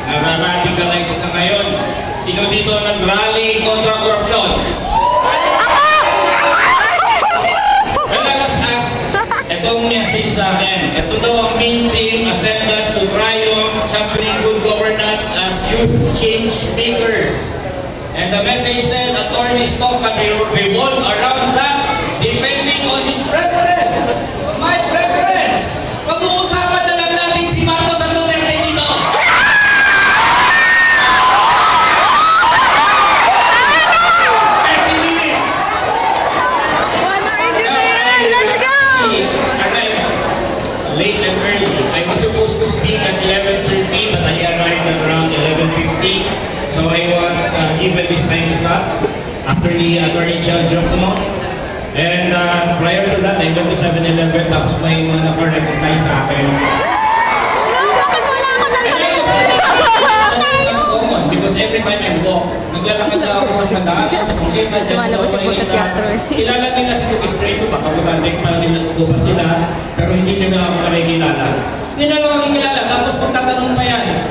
Nararadicalize na ngayon. Sino dito nag-rally kontra korupsyon? When I was asked, itong message sa akin, ito daw ang main theme, ascendance to triumph, championing good governance as youth change makers. And the message said, attorney's talk can revolve around that depending on his preference. My preference. Pag-uusapan na lang natin si Marcos at Duterte dito. Late and early. I was supposed to speak at 11:30, but I arrived at around 11:50. So I was given this time slot after the Attorney General dropped them out. And prior to that, I went to 7-Eleven, tapos may nag-recognize sa akin. Common, because every time I walk, naglalakad na ako sa madaan, sa pagkita, kilala nila si Lucas Prieto, baka magandang pa nila ba sila, pero hindi nila ako nakikilala. Hindi na lang ako kilala, tapos pagtatanong pa yan,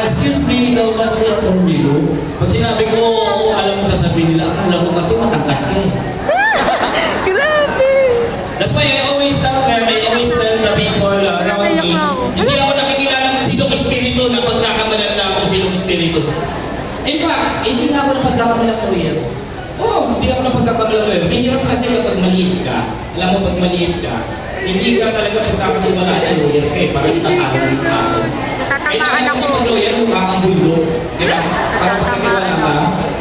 excuse me, ikaw ba si Atty. Lu? Pag sinabi ko, oo, alam mo sasabihin nila, akala ko kasi matangkat ka eh. Grabe! That's why I always tell them, I always tell the people around me, hindi ako nakikilala ng sinong espiritu na pagkakamalan na ako sinong espiritu. In fact, hindi nga ako napagkakamalan ng lawyer. Oo, hindi ako napagkakamalan ng lawyer. Mahirap kasi kapag maliit ka, alam mo pag maliit ka, hindi ka talaga pagkakatiwalaan ng lawyer ka eh, parang itatalo ng kaso. Kailangan kasi pag lawyer, mukha kang bulldog, di ba? Para pagkatiwala ka.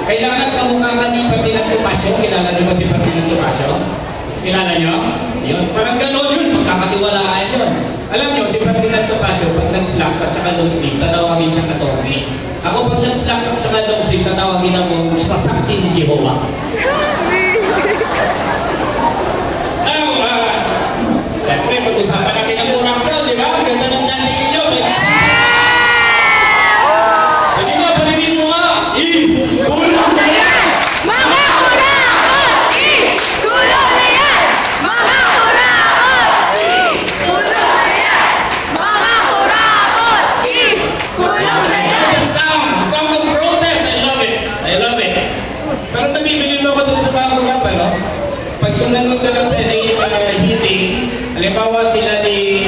Kailangan ka mukha ka ni Ferdinand Topacio. Kilala niyo ba si Ferdinand Topacio? Kilala niyo? Yun. Parang gano'n yun, pagkakatiwalaan yun. Alam niyo, si Ferdinand Topacio, pag nag-slacks at saka long sleeve, tatawagin siyang attorney. Ako pag nag-slacks at saka long sleeve, tatawagin ako sa saksi ni Jehovah. Now, siyempre, pag-usapan natin ang corruption, di ba? Ganda ng chanting ninyo. Sige nga, parinig mo nga. Kulang na yan! Mga kurakot! Kulang na yan! Mga kurakot! Kulang na yan! Mga kurakot! Kulang na yan! Sound of protest, I love it. I love it. Pero nabibigyan mo ko dun sa mga kurap, no? Pag tunanong ka lang sa hearing, halimbawa sila ni